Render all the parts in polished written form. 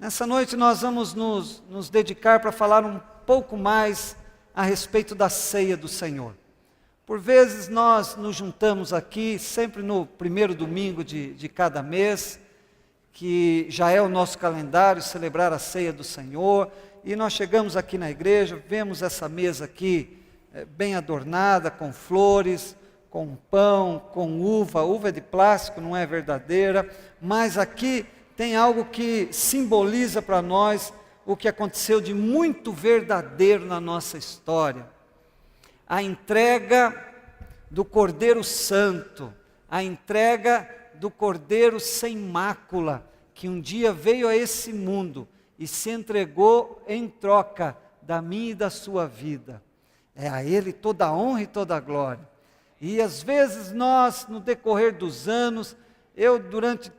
Nessa noite nós vamos nos dedicar para falar um pouco mais a respeito da ceia do Senhor. Por vezes nós nos juntamos aqui, sempre no primeiro domingo de cada mês, que já é o nosso calendário, celebrar a ceia do Senhor, e nós chegamos aqui na igreja, vemos essa mesa aqui bem adornada, com flores, com pão, com uva. Uva é de plástico, não é verdadeira, mas aqui tem algo que simboliza para nós o que aconteceu de muito verdadeiro na nossa história. A entrega do Cordeiro Santo, a entrega do Cordeiro sem mácula, que um dia veio a esse mundo e se entregou em troca da minha e da sua vida. É a Ele toda a honra e toda a glória. E às vezes nós, no decorrer dos anos, durante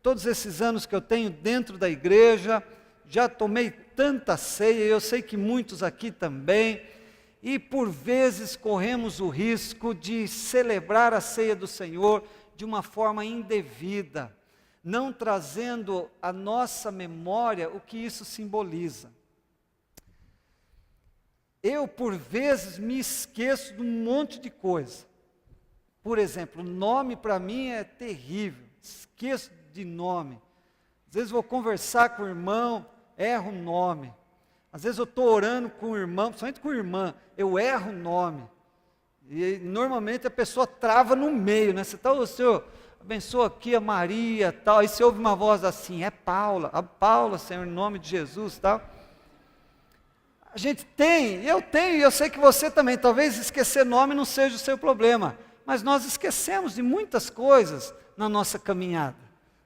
todos esses anos que eu tenho dentro da igreja, já tomei tanta ceia, eu sei que muitos aqui também, e por vezes corremos o risco de celebrar a ceia do Senhor de uma forma indevida, não trazendo à nossa memória o que isso simboliza. Eu, por vezes, me esqueço de um monte de coisa. Por exemplo, nome para mim é terrível, esqueço de nome. Às vezes vou conversar com o irmão, erro o nome. Às vezes eu estou orando com o irmão, principalmente com a irmã, eu erro o nome. E normalmente a pessoa trava no meio, né? Você está, o Senhor abençoa aqui a Maria, tal. Aí você ouve uma voz assim, é Paula, a Paula, Senhor, em nome de Jesus, tal. A gente tem, eu tenho, e eu sei que você também, talvez esquecer nome não seja o seu problema, mas nós esquecemos de muitas coisas na nossa caminhada,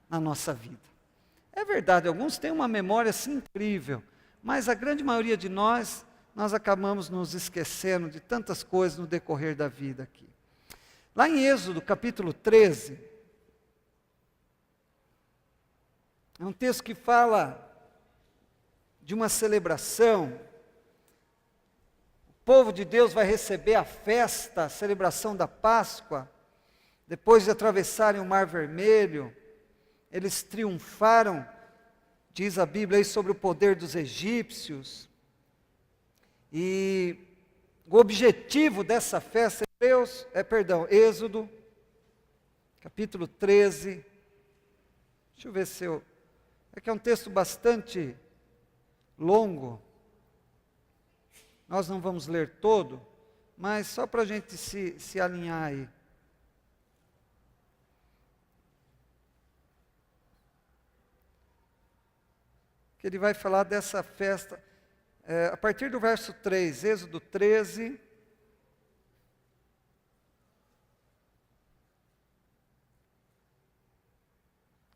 na nossa vida. É verdade, alguns têm uma memória assim incrível, mas a grande maioria de nós acabamos nos esquecendo de tantas coisas no decorrer da vida aqui. Lá em Êxodo, capítulo 13, é um texto que fala de uma celebração. O povo de Deus vai receber a festa, a celebração da Páscoa, depois de atravessarem o Mar Vermelho. Eles triunfaram, diz a Bíblia aí, sobre o poder dos egípcios. E o objetivo dessa festa, Êxodo, capítulo 13. Deixa eu ver se eu... É que é um texto bastante longo. Nós não vamos ler todo, mas só para a gente se alinhar aí. Que ele vai falar dessa festa, a partir do verso 3, Êxodo 13.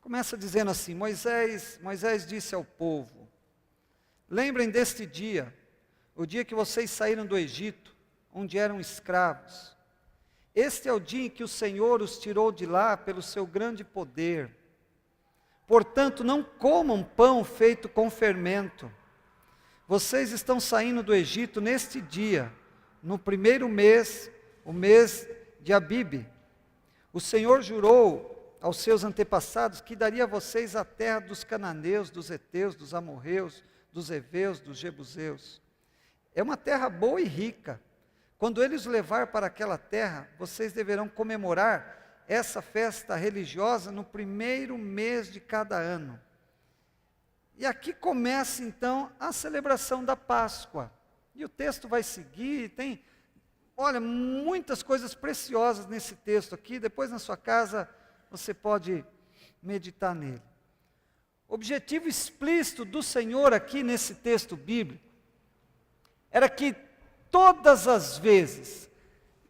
Começa dizendo assim: Moisés disse ao povo: lembrem deste dia, o dia que vocês saíram do Egito, onde eram escravos. Este é o dia em que o Senhor os tirou de lá pelo seu grande poder. Portanto, não comam pão feito com fermento. Vocês estão saindo do Egito neste dia, no primeiro mês, o mês de Abibe. O Senhor jurou aos seus antepassados que daria a vocês a terra dos cananeus, dos heteus, dos amorreus, dos heveus, dos jebuseus. É uma terra boa e rica. Quando Ele os levar para aquela terra, vocês deverão comemorar essa festa religiosa no primeiro mês de cada ano. E aqui começa então a celebração da Páscoa. E o texto vai seguir, tem, muitas coisas preciosas nesse texto aqui. Depois na sua casa você pode meditar nele. O objetivo explícito do Senhor aqui nesse texto bíblico era que todas as vezes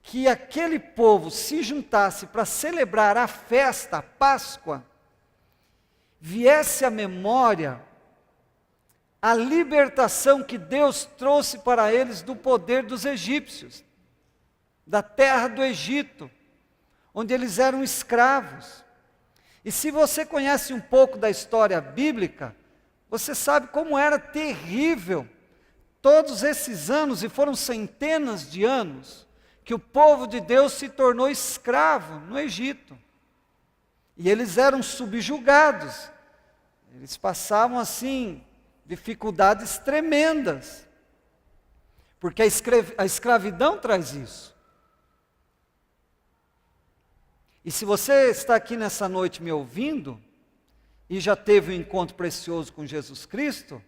que aquele povo se juntasse para celebrar a festa, a Páscoa, viesse à memória a libertação que Deus trouxe para eles do poder dos egípcios, da terra do Egito, onde eles eram escravos. E se você conhece um pouco da história bíblica, você sabe como era terrível todos esses anos, e foram centenas de anos, que o povo de Deus se tornou escravo no Egito. E eles eram subjugados. Eles passavam assim, dificuldades tremendas. Porque a escravidão traz isso. E se você está aqui nessa noite me ouvindo, e já teve um encontro precioso com Jesus Cristo,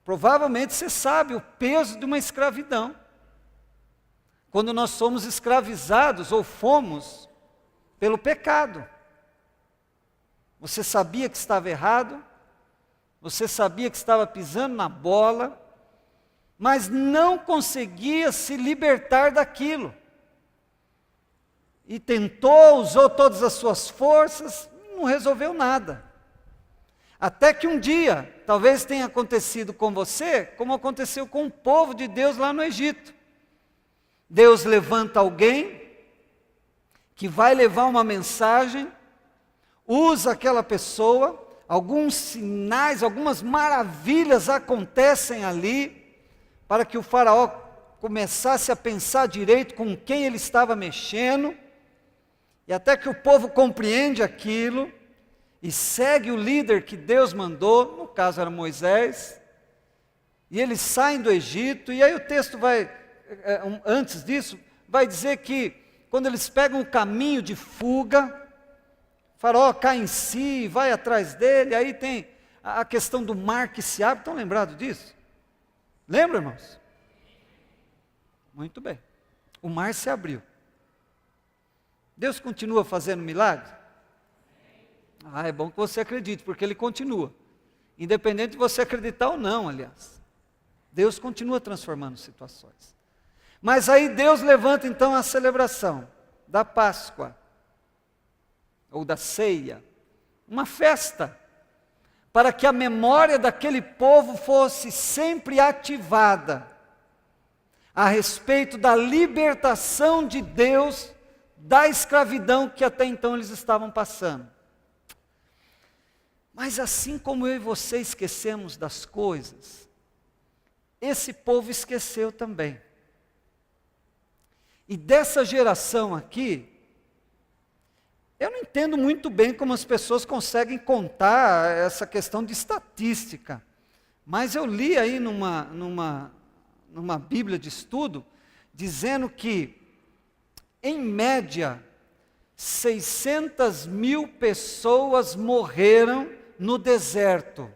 provavelmente você sabe o peso de uma escravidão. Quando nós somos escravizados ou fomos pelo pecado. Você sabia que estava errado, você sabia que estava pisando na bola, mas não conseguia se libertar daquilo. E tentou, usou todas as suas forças, não resolveu nada. Até que um dia, talvez tenha acontecido com você, como aconteceu com o povo de Deus lá no Egito. Deus levanta alguém que vai levar uma mensagem, usa aquela pessoa, alguns sinais, algumas maravilhas acontecem ali, para que o faraó começasse a pensar direito com quem ele estava mexendo, e até que o povo compreende aquilo, e segue o líder que Deus mandou, no caso era Moisés, e eles saem do Egito, e aí o texto vai, antes disso, vai dizer que quando eles pegam o caminho de fuga, o faraó cai em si, vai atrás dele, aí tem a questão do mar que se abre, estão lembrados disso? Lembra, irmãos? Muito bem, o mar se abriu. Deus continua fazendo milagre? É bom que você acredite, porque Ele continua. Independente de você acreditar ou não, aliás. Deus continua transformando situações. Mas aí Deus levanta então a celebração da Páscoa, ou da ceia, uma festa, para que a memória daquele povo fosse sempre ativada, a respeito da libertação de Deus da escravidão que até então eles estavam passando. Mas assim como eu e você esquecemos das coisas, esse povo esqueceu também. E dessa geração aqui, eu não entendo muito bem como as pessoas conseguem contar essa questão de estatística, mas eu li aí numa Bíblia de estudo, dizendo que, em média, 600 mil pessoas morreram no deserto,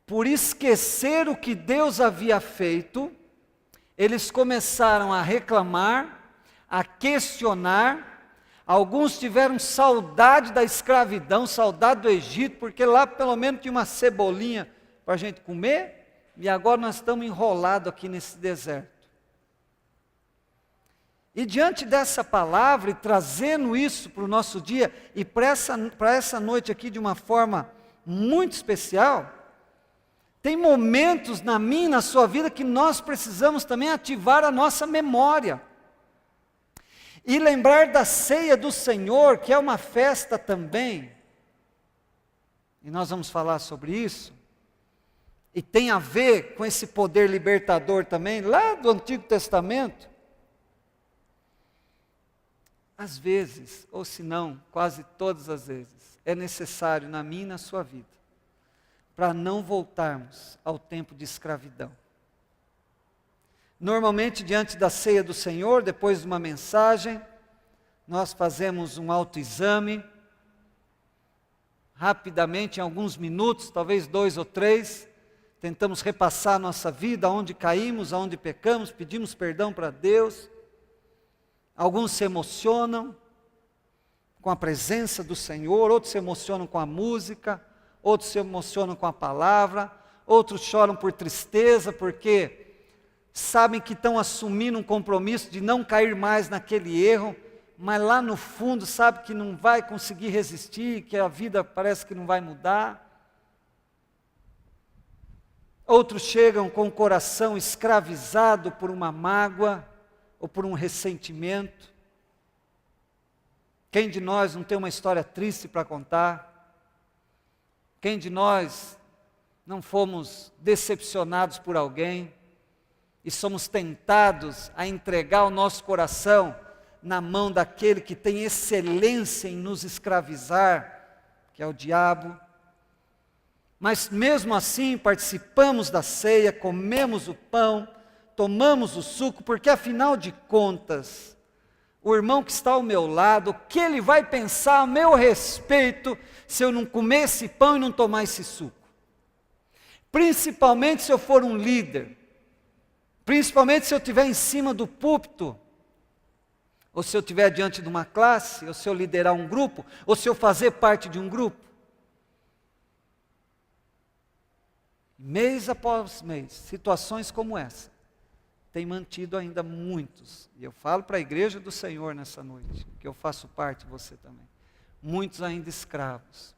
por esquecer o que Deus havia feito. Eles começaram a reclamar, a questionar, alguns tiveram saudade da escravidão, saudade do Egito, porque lá pelo menos tinha uma cebolinha para a gente comer, e agora nós estamos enrolados aqui nesse deserto. E diante dessa palavra, e trazendo isso para o nosso dia, e para essa noite aqui de uma forma muito especial, tem momentos na minha e na sua vida que nós precisamos também ativar a nossa memória. E lembrar da ceia do Senhor, que é uma festa também. E nós vamos falar sobre isso. E tem a ver com esse poder libertador também, lá do Antigo Testamento. Às vezes, ou se não, quase todas as vezes, é necessário na minha e na sua vida, para não voltarmos ao tempo de escravidão. Normalmente, diante da ceia do Senhor, depois de uma mensagem, nós fazemos um autoexame, rapidamente, em alguns minutos, talvez 2 ou 3, tentamos repassar a nossa vida, aonde caímos, aonde pecamos, pedimos perdão para Deus. Alguns se emocionam com a presença do Senhor, outros se emocionam com a música, outros se emocionam com a palavra, outros choram por tristeza, porque sabem que estão assumindo um compromisso de não cair mais naquele erro, mas lá no fundo sabe que não vai conseguir resistir, que a vida parece que não vai mudar. Outros chegam com o coração escravizado por uma mágoa, ou por um ressentimento. Quem de nós não tem uma história triste para contar? Quem de nós não fomos decepcionados por alguém e somos tentados a entregar o nosso coração na mão daquele que tem excelência em nos escravizar que é o diabo. Mas mesmo assim participamos da ceia, comemos o pão, tomamos o suco, porque afinal de contas, o irmão que está ao meu lado, o que ele vai pensar a meu respeito se eu não comer esse pão e não tomar esse suco? Principalmente se eu for um líder, principalmente se eu estiver em cima do púlpito, ou se eu estiver diante de uma classe, ou se eu liderar um grupo, ou se eu fazer parte de um grupo. Mês após mês, situações como essa, tem mantido ainda muitos, e eu falo para a igreja do Senhor nessa noite, que eu faço parte, você também, muitos ainda escravos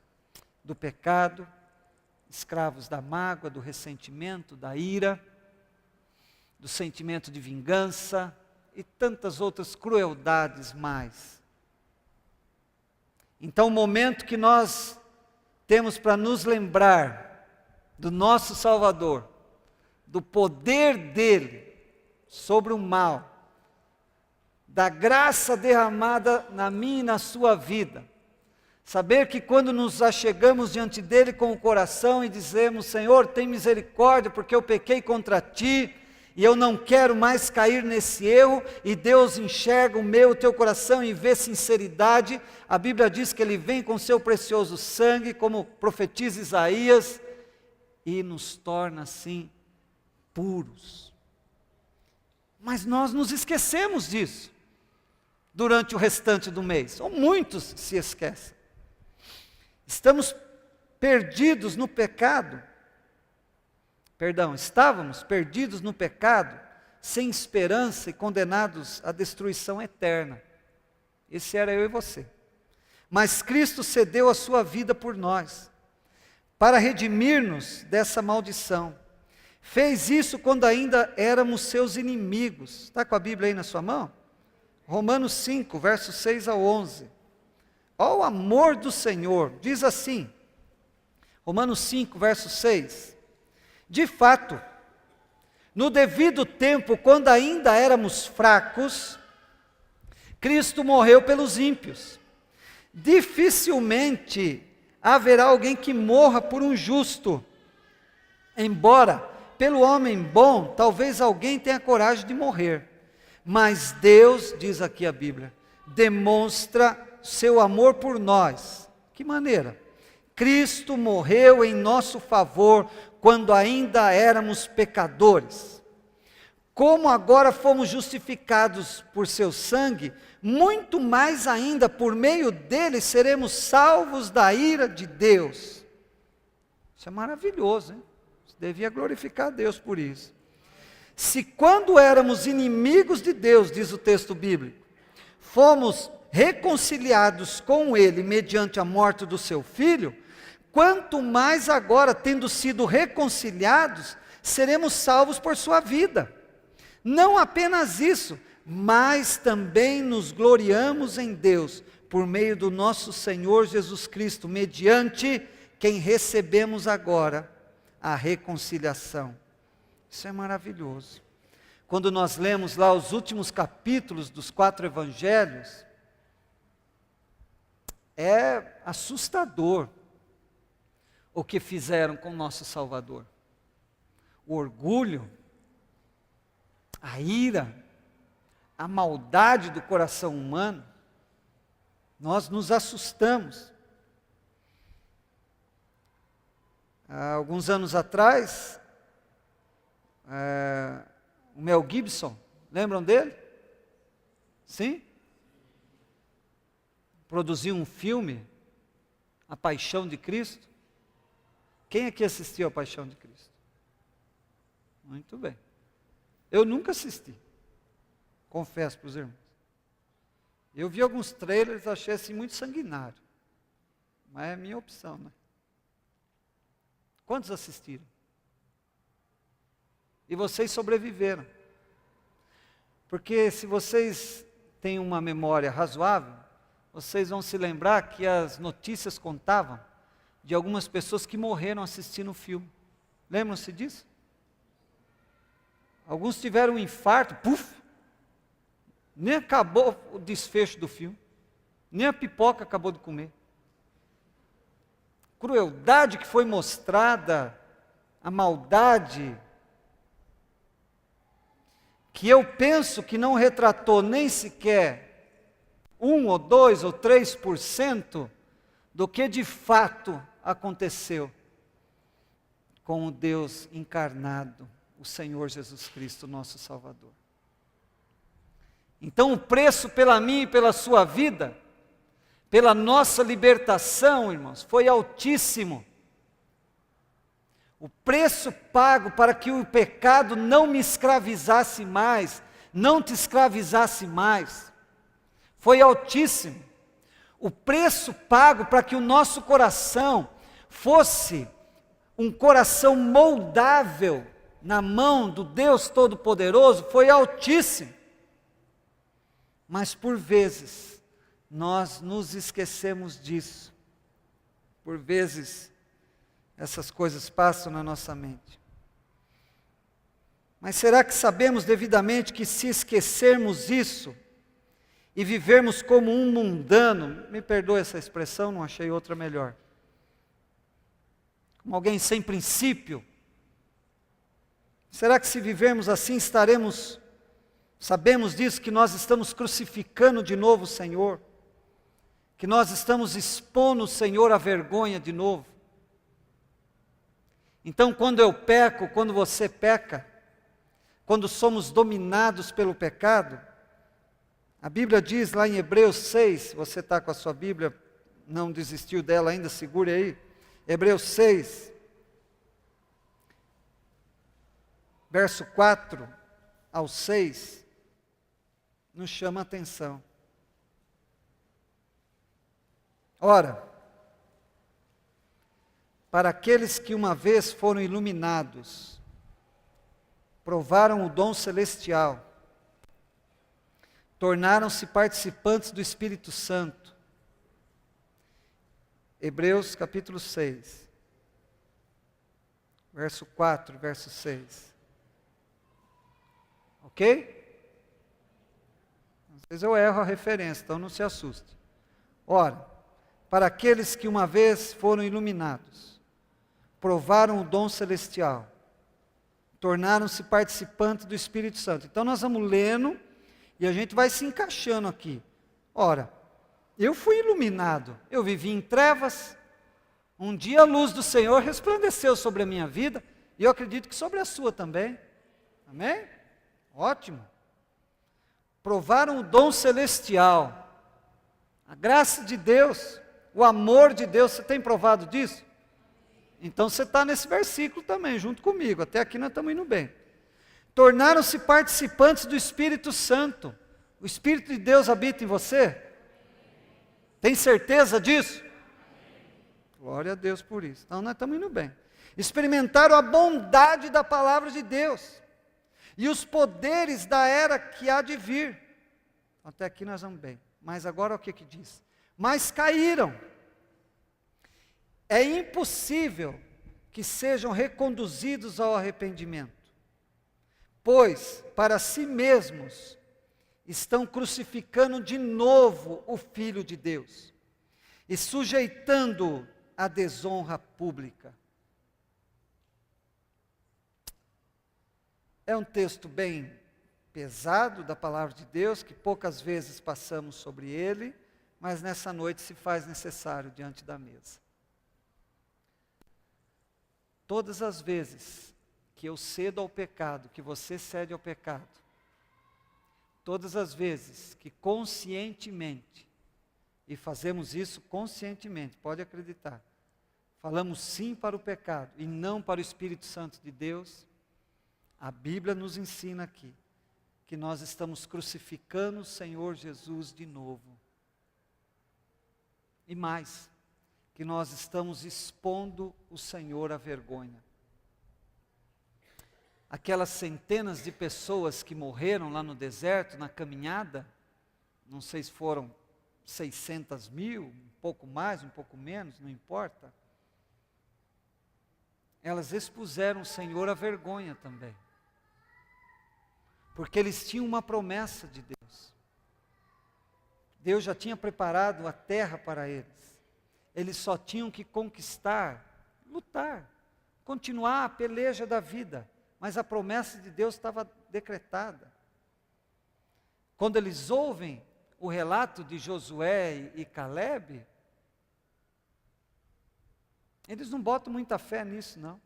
do pecado, escravos da mágoa, do ressentimento, da ira, do sentimento de vingança, e tantas outras crueldades mais. Então o momento que nós temos para nos lembrar do nosso Salvador, do poder dele sobre o mal, da graça derramada na minha e na sua vida, saber que quando nos achegamos diante dele com o coração e dizemos: Senhor, tem misericórdia porque eu pequei contra ti, e eu não quero mais cair nesse erro, e Deus enxerga o meu, o teu coração e vê sinceridade. A Bíblia diz que ele vem com seu precioso sangue, como profetiza Isaías, e nos torna assim puros. Mas nós nos esquecemos disso durante o restante do mês, ou muitos se esquecem. Estamos perdidos no pecado, estávamos perdidos no pecado, sem esperança e condenados à destruição eterna. Esse era eu e você. Mas Cristo cedeu a sua vida por nós, para redimir-nos dessa maldição. Fez isso quando ainda éramos seus inimigos. Está com a Bíblia aí na sua mão? Romanos 5, versos 6 ao 11. Ó o amor do Senhor, diz assim, Romanos 5, verso 6. De fato, no devido tempo, quando ainda éramos fracos, Cristo morreu pelos ímpios. Dificilmente haverá alguém que morra por um justo, embora pelo homem bom, talvez alguém tenha coragem de morrer. Mas Deus, diz aqui a Bíblia, demonstra seu amor por nós. Que maneira? Cristo morreu em nosso favor quando ainda éramos pecadores. Como agora fomos justificados por seu sangue, muito mais ainda por meio dele seremos salvos da ira de Deus. Isso é maravilhoso, hein? Você devia glorificar a Deus por isso. Se quando éramos inimigos de Deus, diz o texto bíblico, fomos reconciliados com ele mediante a morte do seu filho, quanto mais agora, tendo sido reconciliados, seremos salvos por sua vida. Não apenas isso, mas também nos gloriamos em Deus, por meio do nosso Senhor Jesus Cristo, mediante quem recebemos agora a reconciliação. Isso é maravilhoso. Quando nós lemos lá os últimos capítulos dos 4 evangelhos, é assustador o que fizeram com o nosso Salvador. O orgulho, a ira, a maldade do coração humano, nós nos assustamos. Há alguns anos atrás, o Mel Gibson, lembram dele? Sim? Produziu um filme, A Paixão de Cristo. Quem aqui assistiu A Paixão de Cristo? Muito bem. Eu nunca assisti, confesso para os irmãos. Eu vi alguns trailers, achei assim muito sanguinário, mas é a minha opção, né? Quantos assistiram? E vocês sobreviveram. Porque se vocês têm uma memória razoável, vocês vão se lembrar que as notícias contavam de algumas pessoas que morreram assistindo o filme. Lembram-se disso? Alguns tiveram um infarto, nem acabou o desfecho do filme, nem a pipoca acabou de comer. crueldade que foi mostrada, a maldade, que eu penso que não retratou nem sequer 1 ou 2 ou 3% do que de fato aconteceu com o Deus encarnado, o Senhor Jesus Cristo, nosso Salvador. Então o preço pela minha e pela sua vida, pela nossa libertação, irmãos, foi altíssimo. O preço pago para que o pecado não me escravizasse mais, não te escravizasse mais, foi altíssimo. O preço pago para que o nosso coração fosse um coração moldável na mão do Deus Todo-Poderoso foi altíssimo. Mas por vezes, nós nos esquecemos disso. Por vezes, essas coisas passam na nossa mente. Mas será que sabemos devidamente que se esquecermos isso e vivermos como um mundano, me perdoe essa expressão, não achei outra melhor, como alguém sem princípio, será que se vivermos assim sabemos disso, que nós estamos crucificando de novo o Senhor, que nós estamos expondo o Senhor à vergonha de novo? Então, quando eu peco, quando você peca, quando somos dominados pelo pecado, a Bíblia diz lá em Hebreus 6, você está com a sua Bíblia, não desistiu dela ainda, segure aí, Hebreus 6, verso 4 ao 6, nos chama a atenção. Ora, para aqueles que uma vez foram iluminados, provaram o dom celestial, tornaram-se participantes do Espírito Santo. Hebreus capítulo 6, verso 4, verso 6. Ok? Às vezes eu erro a referência, então não se assuste. Ora, para aqueles que uma vez foram iluminados, provaram o dom celestial, tornaram-se participantes do Espírito Santo. Então nós vamos lendo e a gente vai se encaixando aqui. Ora, eu fui iluminado, eu vivi em trevas, um dia a luz do Senhor resplandeceu sobre a minha vida, e eu acredito que sobre a sua também. Amém? Ótimo. Provaram o dom celestial, a graça de Deus, o amor de Deus. Você tem provado disso? Então você está nesse versículo também, junto comigo. Até aqui nós estamos indo bem. Tornaram-se participantes do Espírito Santo. O Espírito de Deus habita em você? Tem certeza disso? Glória a Deus por isso. Então nós estamos indo bem. Experimentaram a bondade da palavra de Deus e os poderes da era que há de vir. Até aqui nós vamos bem. Mas agora o que diz? Mas caíram. É impossível que sejam reconduzidos ao arrependimento, pois para si mesmos estão crucificando de novo o Filho de Deus e sujeitando-o à desonra pública. É um texto bem pesado da palavra de Deus, que poucas vezes passamos sobre ele, mas nessa noite se faz necessário diante da mesa. Todas as vezes que eu cedo ao pecado, que você cede ao pecado, todas as vezes que conscientemente, e fazemos isso conscientemente, pode acreditar, falamos sim para o pecado e não para o Espírito Santo de Deus, a Bíblia nos ensina aqui que nós estamos crucificando o Senhor Jesus de novo. E mais, que nós estamos expondo o Senhor à vergonha. Aquelas centenas de pessoas que morreram lá no deserto, na caminhada, não sei se foram 600 mil, um pouco mais, um pouco menos, não importa. Elas expuseram o Senhor à vergonha também. Porque eles tinham uma promessa de Deus. Deus já tinha preparado a terra para eles. eles só tinham que conquistar, lutar, continuar a peleja da vida, mas a promessa de Deus estava decretada. Quando eles ouvem o relato de Josué e Calebe, eles não botam muita fé nisso, não.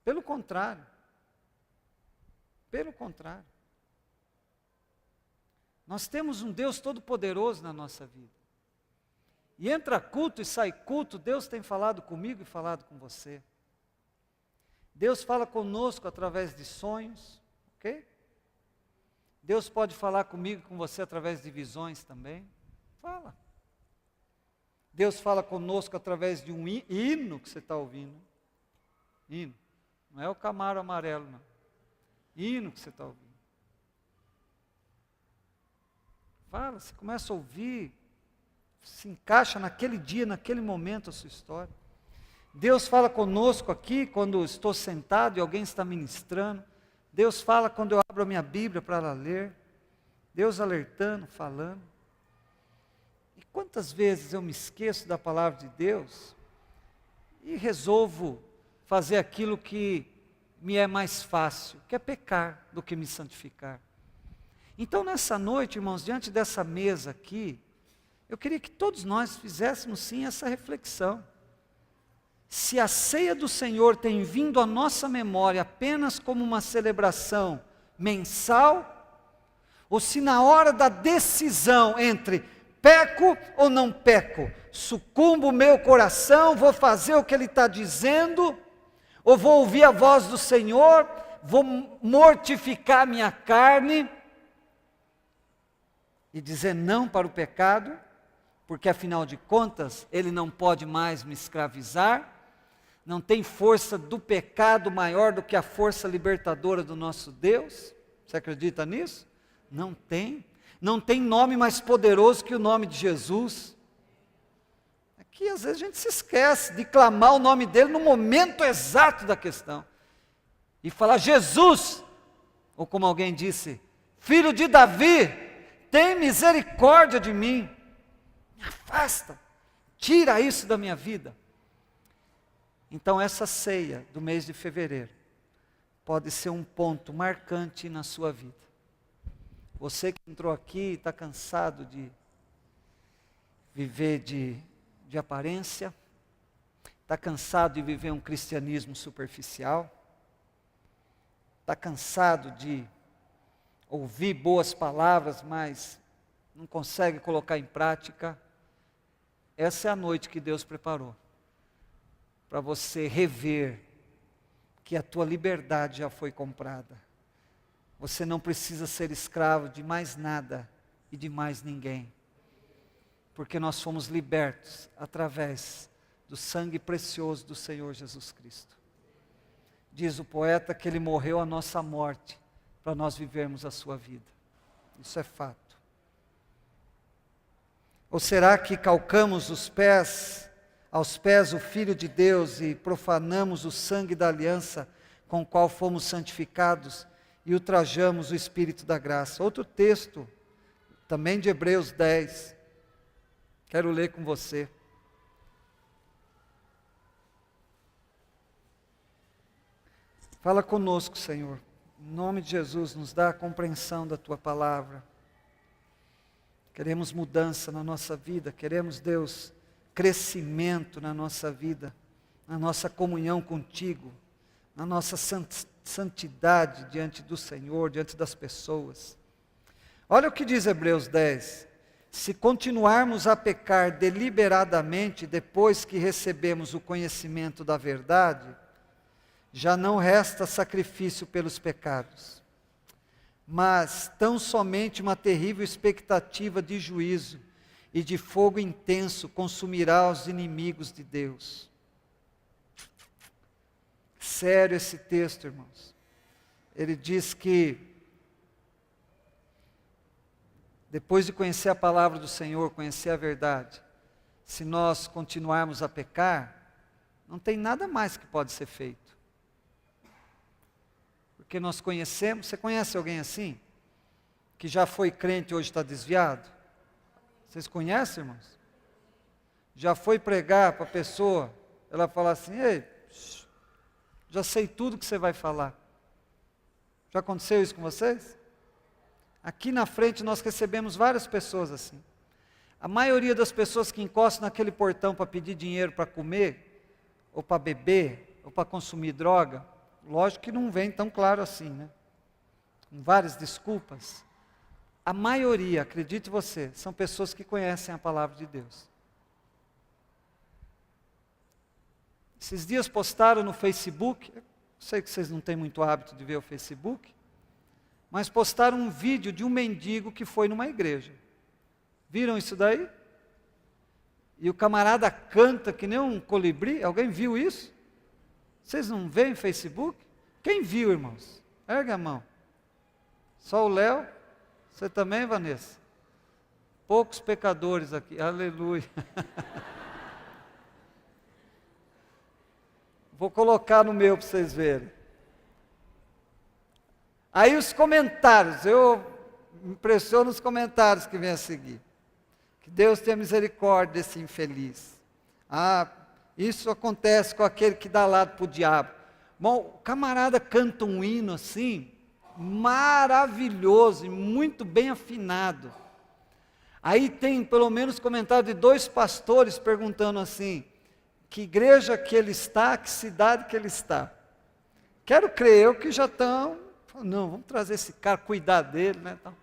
Pelo contrário. Pelo contrário. Nós temos um Deus todo-poderoso na nossa vida. E entra culto e sai culto, Deus tem falado comigo e falado com você. Deus fala conosco através de sonhos, ok? Deus pode falar comigo e com você através de visões também. Fala. Deus fala conosco através de um hino que você está ouvindo. Hino. Não é o Camaro amarelo, não. Hino que você está ouvindo. Fala, você começa a ouvir, se encaixa naquele dia, naquele momento a sua história. Deus fala conosco aqui quando estou sentado e alguém está ministrando. Deus fala quando eu abro a minha Bíblia para ela ler. Deus alertando, falando. E quantas vezes eu me esqueço da palavra de Deus e resolvo fazer aquilo que me é mais fácil, que é pecar do que me santificar. Então nessa noite, irmãos, diante dessa mesa aqui, eu queria que todos nós fizéssemos sim essa reflexão. Se a ceia do Senhor tem vindo à nossa memória apenas como uma celebração mensal, ou se na hora da decisão entre peco ou não peco, sucumbo o meu coração, vou fazer o que Ele está dizendo, ou vou ouvir a voz do Senhor, vou mortificar minha carne, e dizer não para o pecado, porque afinal de contas, ele não pode mais me escravizar, não tem força do pecado maior do que a força libertadora do nosso Deus. Você acredita nisso? Não tem. Não tem nome mais poderoso que o nome de Jesus. Aqui às vezes a gente se esquece de clamar o nome dele no momento exato da questão. E falar, Jesus, ou como alguém disse, filho de Davi, tem misericórdia de mim. Me afasta, tira isso da minha vida. Então essa ceia do mês de fevereiro pode ser um ponto marcante na sua vida. Você que entrou aqui e está cansado de viver de aparência, está cansado de viver um cristianismo superficial, está cansado de ouvir boas palavras, mas não consegue colocar em prática. Essa é a noite que Deus preparou para você rever que a tua liberdade já foi comprada. Você não precisa ser escravo de mais nada e de mais ninguém, porque nós fomos libertos através do sangue precioso do Senhor Jesus Cristo. Diz o poeta que Ele morreu a nossa morte para nós vivermos a sua vida. Isso é fato. Ou será que calcamos aos pés o Filho de Deus e profanamos o sangue da aliança com o qual fomos santificados e ultrajamos o Espírito da graça? Outro texto, também de Hebreus 10, quero ler com você. Fala conosco, Senhor. Em nome de Jesus, nos dá a compreensão da Tua palavra. Queremos mudança na nossa vida, queremos, Deus, crescimento na nossa vida, na nossa comunhão contigo, na nossa santidade diante do Senhor, diante das pessoas. Olha o que diz Hebreus 10. Se continuarmos a pecar deliberadamente depois que recebemos o conhecimento da verdade, já não resta sacrifício pelos pecados, mas tão somente uma terrível expectativa de juízo e de fogo intenso consumirá os inimigos de Deus. Sério esse texto, irmãos. Ele diz que depois de conhecer a palavra do Senhor, conhecer a verdade, se nós continuarmos a pecar, não tem nada mais que pode ser feito. Porque nós conhecemos, você conhece alguém assim? Que já foi crente e hoje está desviado? Vocês conhecem, irmãos? Já foi pregar para a pessoa, ela fala assim, ei, já sei tudo que você vai falar. Já aconteceu isso com vocês? Aqui na frente nós recebemos várias pessoas assim. A maioria das pessoas que encostam naquele portão para pedir dinheiro para comer, ou para beber, ou para consumir droga, lógico que não vem tão claro assim, né? Com várias desculpas. A maioria, acredite você, são pessoas que conhecem a palavra de Deus. Esses dias postaram no Facebook, eu sei que vocês não têm muito hábito de ver o Facebook, mas postaram um vídeo de um mendigo que foi numa igreja. Viram isso daí? E o camarada canta que nem um colibri. Alguém viu isso? Vocês não veem Facebook? Quem viu, irmãos? Ergue a mão. Só o Léo? Você também, Vanessa? Poucos pecadores aqui. Aleluia. Vou colocar no meu para vocês verem. Aí os comentários, eu me impressiono os comentários que vêm a seguir. Que Deus tenha misericórdia desse infeliz. Ah, isso acontece com aquele que dá lado para o diabo. Bom, o camarada canta um hino assim, maravilhoso e muito bem afinado. Aí tem pelo menos comentário de 2 pastores perguntando assim, que igreja que ele está, que cidade que ele está. Quero crer eu que já estão, não, vamos trazer esse cara, cuidar dele, né? Então,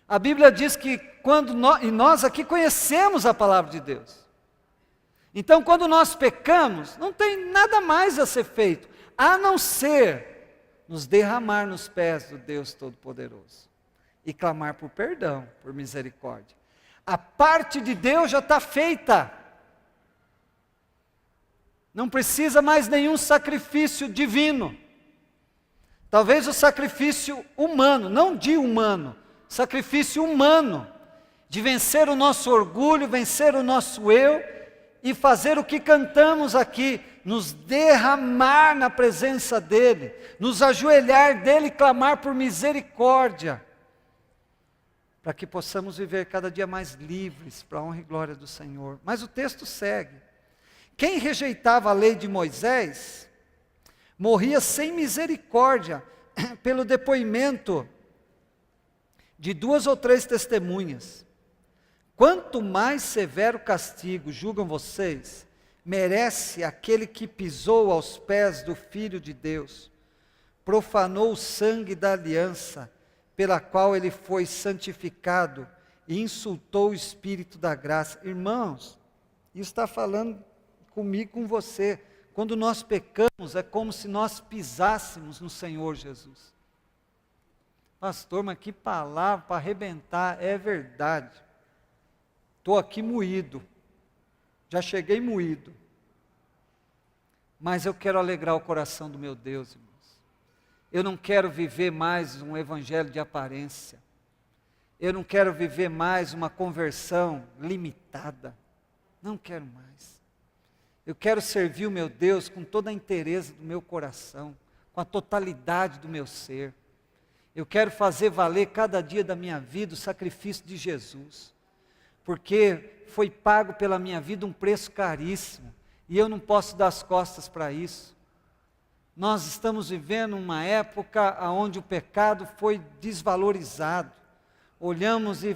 a Bíblia diz que e nós aqui conhecemos a palavra de Deus. Então, quando nós pecamos, não tem nada mais a ser feito, a não ser nos derramar nos pés do Deus Todo-Poderoso e clamar por perdão, por misericórdia. A parte de Deus já está feita. Não precisa mais nenhum sacrifício divino. Talvez o sacrifício humano, não de humano, sacrifício humano, de vencer o nosso orgulho, vencer o nosso eu e fazer o que cantamos aqui, nos derramar na presença dEle, nos ajoelhar dEle e clamar por misericórdia, para que possamos viver cada dia mais livres, para a honra e glória do Senhor. Mas o texto segue. Quem rejeitava a lei de Moisés, morria sem misericórdia, pelo depoimento de 2 ou 3 testemunhas. Quanto mais severo castigo, julgam vocês, merece aquele que pisou aos pés do Filho de Deus, profanou o sangue da aliança, pela qual ele foi santificado, e insultou o Espírito da graça. Irmãos, isso está falando comigo, com você. Quando nós pecamos, é como se nós pisássemos no Senhor Jesus. Pastor, mas que palavra para arrebentar, é verdade. Estou aqui moído, já cheguei moído, mas eu quero alegrar o coração do meu Deus, irmãos. Eu não quero viver mais um evangelho de aparência, eu não quero viver mais uma conversão limitada, não quero mais. Eu quero servir o meu Deus com toda a inteireza do meu coração, com a totalidade do meu ser. Eu quero fazer valer cada dia da minha vida o sacrifício de Jesus, porque foi pago pela minha vida um preço caríssimo, e eu não posso dar as costas para isso. Nós estamos vivendo uma época onde o pecado foi desvalorizado. Olhamos e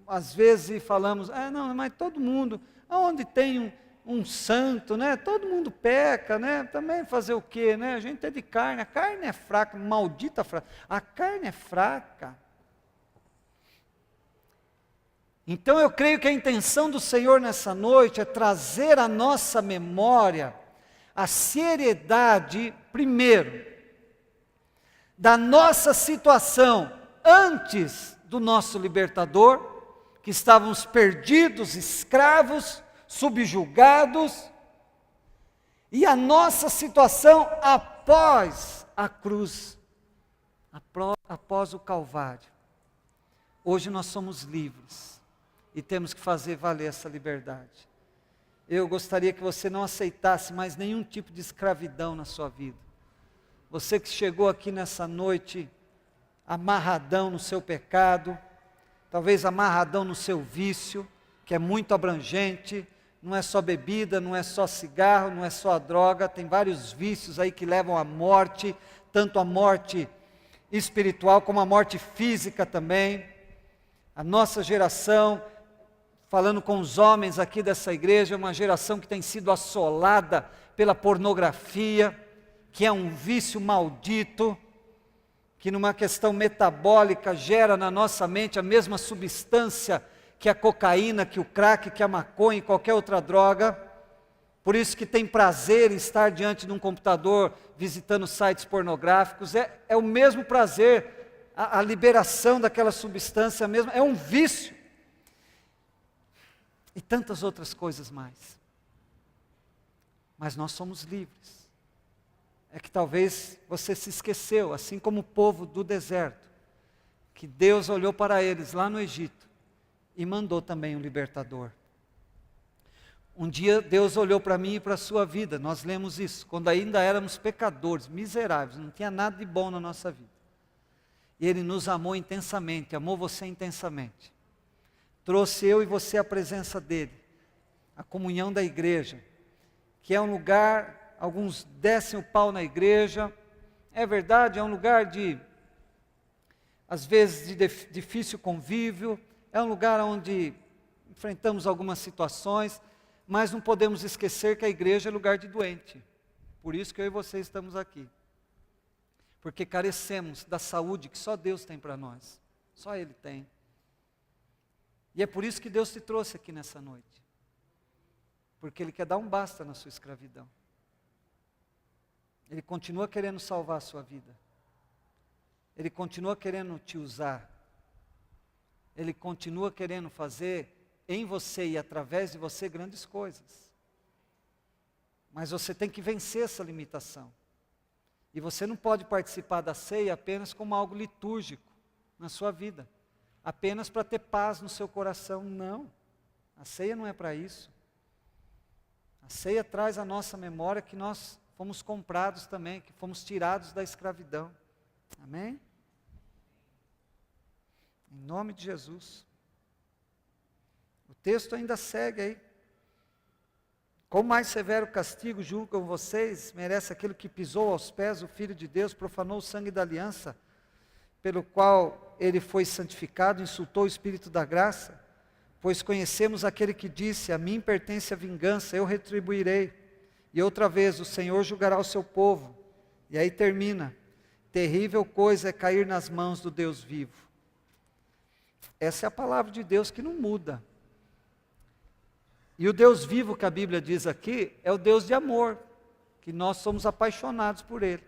às vezes falamos, não, mas todo mundo, onde tem um santo, né? Todo mundo peca, né? Também fazer o quê, né? A gente é de carne, a carne é fraca, maldita fraca, a carne é fraca. Então eu creio que a intenção do Senhor nessa noite é trazer à nossa memória a seriedade, primeiro, da nossa situação antes do nosso libertador, que estávamos perdidos, escravos, subjugados, e a nossa situação após a cruz, após o Calvário. Hoje nós somos livres e temos que fazer valer essa liberdade. Eu gostaria que você não aceitasse mais nenhum tipo de escravidão na sua vida. Você que chegou aqui nessa noite amarradão no seu pecado, talvez amarradão no seu vício, que é muito abrangente, não é só bebida, não é só cigarro, não é só a droga, tem vários vícios aí que levam à morte, tanto a morte espiritual como a morte física também. A nossa geração, falando com os homens aqui dessa igreja, é uma geração que tem sido assolada pela pornografia, que é um vício maldito, que numa questão metabólica gera na nossa mente a mesma substância que a cocaína, que o crack, que a maconha e qualquer outra droga. Por isso que tem prazer em estar diante de um computador visitando sites pornográficos. É o mesmo prazer, a liberação daquela substância mesmo, é um vício. E tantas outras coisas mais. Mas nós somos livres. É que talvez você se esqueceu, assim como o povo do deserto, que Deus olhou para eles lá no Egito e mandou também um libertador. Um dia Deus olhou para mim e para a sua vida, nós lemos isso, quando ainda éramos pecadores, miseráveis, não tinha nada de bom na nossa vida. E Ele nos amou intensamente, amou você intensamente. Trouxe eu e você à presença dEle, a comunhão da igreja, que é um lugar, alguns descem o pau na igreja, é verdade, é um lugar de, às vezes, de difícil convívio, é um lugar onde enfrentamos algumas situações, mas não podemos esquecer que a igreja é lugar de doente. Por isso que eu e você estamos aqui. Porque carecemos da saúde que só Deus tem para nós. Só Ele tem. E é por isso que Deus te trouxe aqui nessa noite. Porque Ele quer dar um basta na sua escravidão. Ele continua querendo salvar a sua vida. Ele continua querendo te usar. Ele continua querendo fazer em você e através de você grandes coisas. Mas você tem que vencer essa limitação. E você não pode participar da ceia apenas como algo litúrgico na sua vida. Apenas para ter paz no seu coração. Não. A ceia não é para isso. A ceia traz à nossa memória que nós fomos comprados também, que fomos tirados da escravidão. Amém? Em nome de Jesus. O texto ainda segue aí. Quão mais severo castigo julgam vocês, merece aquele que pisou aos pés o Filho de Deus, profanou o sangue da aliança, pelo qual ele foi santificado, insultou o Espírito da graça, pois conhecemos aquele que disse, a mim pertence a vingança, eu retribuirei. E outra vez, o Senhor julgará o seu povo. E aí termina, terrível coisa é cair nas mãos do Deus vivo. Essa é a palavra de Deus que não muda. E o Deus vivo que a Bíblia diz aqui, é o Deus de amor, que nós somos apaixonados por Ele.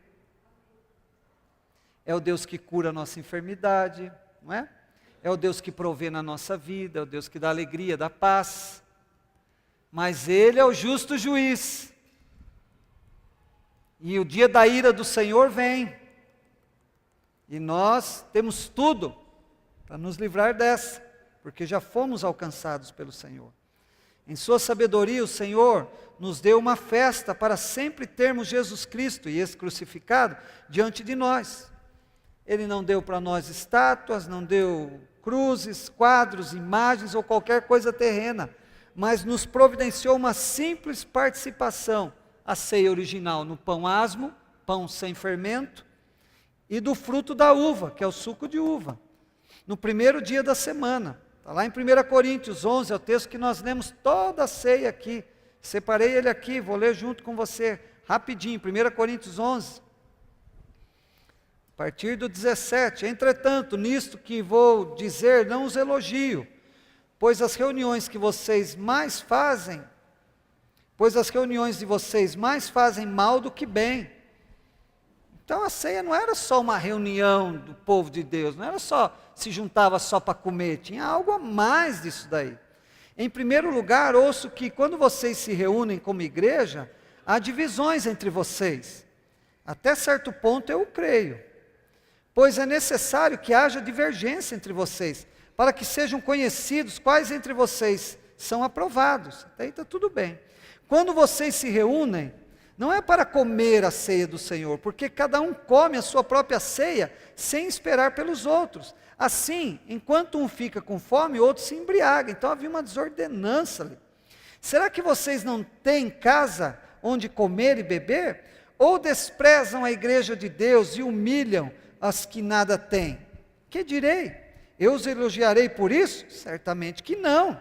É o Deus que cura a nossa enfermidade, não é? É o Deus que provê na nossa vida, é o Deus que dá alegria, dá paz. Mas Ele é o justo juiz. E o dia da ira do Senhor vem. E nós temos tudo para nos livrar dessa, porque já fomos alcançados pelo Senhor. Em sua sabedoria, o Senhor nos deu uma festa para sempre termos Jesus Cristo e esse crucificado diante de nós. Ele não deu para nós estátuas, não deu cruzes, quadros, imagens ou qualquer coisa terrena, mas nos providenciou uma simples participação, a ceia original no pão asmo, pão sem fermento, e do fruto da uva, que é o suco de uva, no primeiro dia da semana. Está lá em 1 Coríntios 11, é o texto que nós lemos toda a ceia aqui. Separei ele aqui, vou ler junto com você, rapidinho, 1 Coríntios 11. A partir do 17, entretanto, nisto que vou dizer, não os elogio, pois as reuniões de vocês mais fazem mal do que bem. Então a ceia não era só uma reunião do povo de Deus, não era só, se juntava só para comer, tinha algo a mais disso daí. Em primeiro lugar, ouço que quando vocês se reúnem como igreja, há divisões entre vocês. Até certo ponto eu creio, pois é necessário que haja divergência entre vocês, para que sejam conhecidos quais entre vocês são aprovados. Até aí está tudo bem. Quando vocês se reúnem, não é para comer a ceia do Senhor, porque cada um come a sua própria ceia, sem esperar pelos outros. Assim, enquanto um fica com fome, o outro se embriaga. Então havia uma desordenança ali. Será que vocês não têm casa onde comer e beber? Ou desprezam a igreja de Deus e humilham as que nada têm? Que direi? Eu os elogiarei por isso? Certamente que não.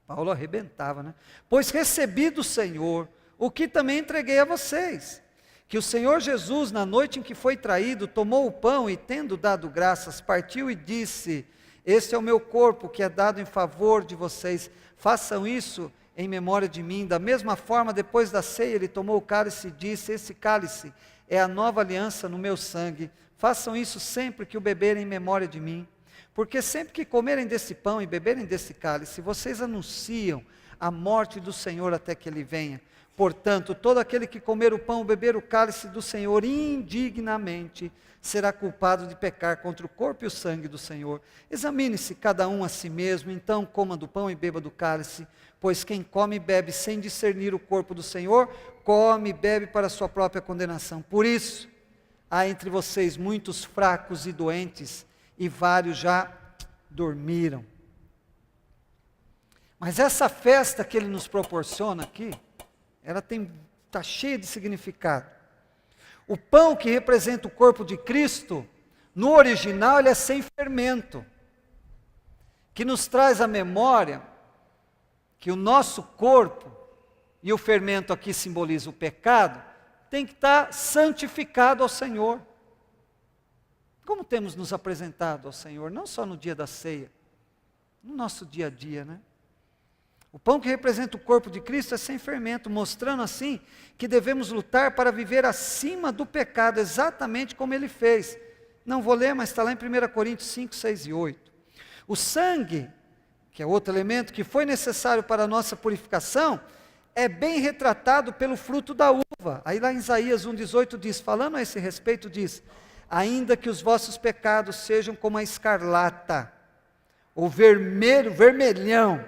Paulo arrebentava, né? Pois recebi do Senhor o que também entreguei a vocês, que o Senhor Jesus, na noite em que foi traído, tomou o pão e, tendo dado graças, partiu e disse: este é o meu corpo que é dado em favor de vocês, façam isso em memória de mim. Da mesma forma, depois da ceia, ele tomou o cálice e disse: esse cálice é a nova aliança no meu sangue, façam isso sempre que o beberem em memória de mim. Porque sempre que comerem desse pão e beberem desse cálice, vocês anunciam a morte do Senhor até que ele venha. Portanto, todo aquele que comer o pão ou beber o cálice do Senhor indignamente, será culpado de pecar contra o corpo e o sangue do Senhor. Examine-se cada um a si mesmo, então coma do pão e beba do cálice, pois quem come e bebe sem discernir o corpo do Senhor, come e bebe para a sua própria condenação. Por isso, há entre vocês muitos fracos e doentes, e vários já dormiram. Mas essa festa que ele nos proporciona aqui, ela está cheia de significado. O pão que representa o corpo de Cristo, no original ele é sem fermento, que nos traz a memória que o nosso corpo, e o fermento aqui simboliza o pecado, tem que estar santificado ao Senhor. Como temos nos apresentado ao Senhor, não só no dia da ceia, no nosso dia a dia, né? O pão que representa o corpo de Cristo é sem fermento, mostrando assim que devemos lutar para viver acima do pecado, exatamente como ele fez. Não vou ler, mas está lá em 1 Coríntios 5, 6 e 8. O sangue, que é outro elemento que foi necessário para a nossa purificação, é bem retratado pelo fruto da uva. Aí lá em Isaías 1,18 diz, falando a esse respeito, diz: ainda que os vossos pecados sejam como a escarlata, ou vermelhão,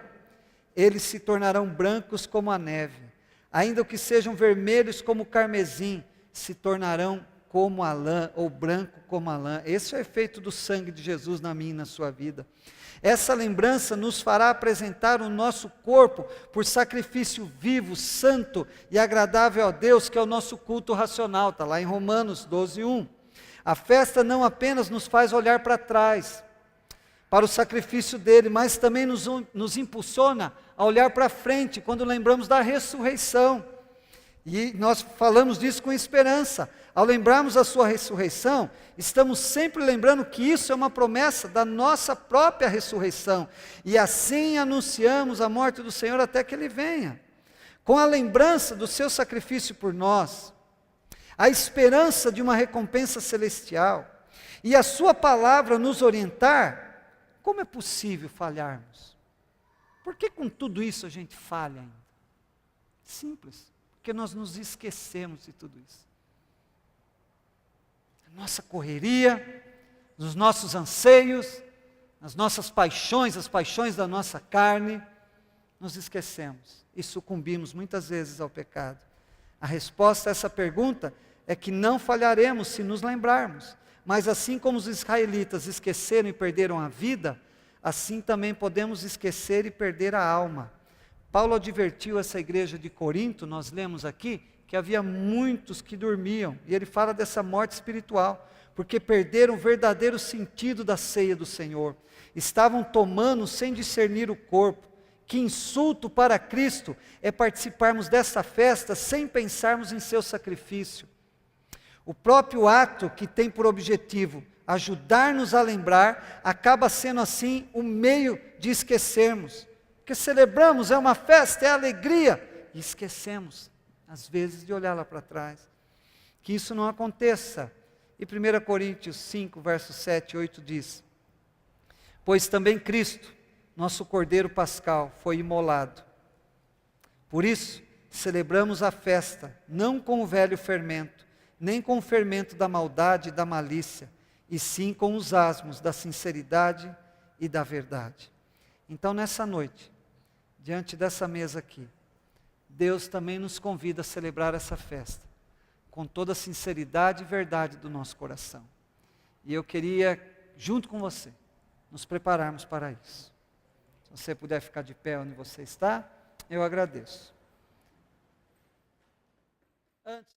eles se tornarão brancos como a neve. Ainda que sejam vermelhos como o carmesim, se tornarão como a lã, ou branco como a lã. Esse é o efeito do sangue de Jesus na minha e na sua vida. Essa lembrança nos fará apresentar o nosso corpo por sacrifício vivo, santo e agradável a Deus, que é o nosso culto racional. Está lá em Romanos 12:1. A festa não apenas nos faz olhar para trás, para o sacrifício dele, mas também nos impulsiona a olhar para frente, quando lembramos da ressurreição. E nós falamos disso com esperança. Ao lembrarmos a sua ressurreição, estamos sempre lembrando que isso é uma promessa da nossa própria ressurreição. E assim anunciamos a morte do Senhor até que ele venha. Com a lembrança do seu sacrifício por nós, a esperança de uma recompensa celestial, e a sua palavra nos orientar, como é possível falharmos? Por que com tudo isso a gente falha ainda? Simples, porque nós nos esquecemos de tudo isso. A nossa correria, nos nossos anseios, nas nossas paixões, as paixões da nossa carne, nos esquecemos e sucumbimos muitas vezes ao pecado. A resposta a essa pergunta é que não falharemos se nos lembrarmos. Mas assim como os israelitas esqueceram e perderam a vida, assim também podemos esquecer e perder a alma. Paulo advertiu essa igreja de Corinto, nós lemos aqui, que havia muitos que dormiam, e ele fala dessa morte espiritual, porque perderam o verdadeiro sentido da ceia do Senhor. Estavam tomando sem discernir o corpo. Que insulto para Cristo é participarmos dessa festa sem pensarmos em seu sacrifício. O próprio ato que tem por objetivo ajudar-nos a lembrar, acaba sendo assim o meio de esquecermos. Porque celebramos, é uma festa, é alegria, e esquecemos, às vezes, de olhar lá para trás. Que isso não aconteça. E 1 Coríntios 5, versos 7 e 8 diz: pois também Cristo, nosso Cordeiro Pascal, foi imolado. Por isso, celebramos a festa, não com o velho fermento, nem com o fermento da maldade e da malícia, e sim com os asmos da sinceridade e da verdade. Então, nessa noite, diante dessa mesa aqui, Deus também nos convida a celebrar essa festa, com toda a sinceridade e verdade do nosso coração. E eu queria, junto com você, nos prepararmos para isso. Se você puder ficar de pé onde você está, eu agradeço. Antes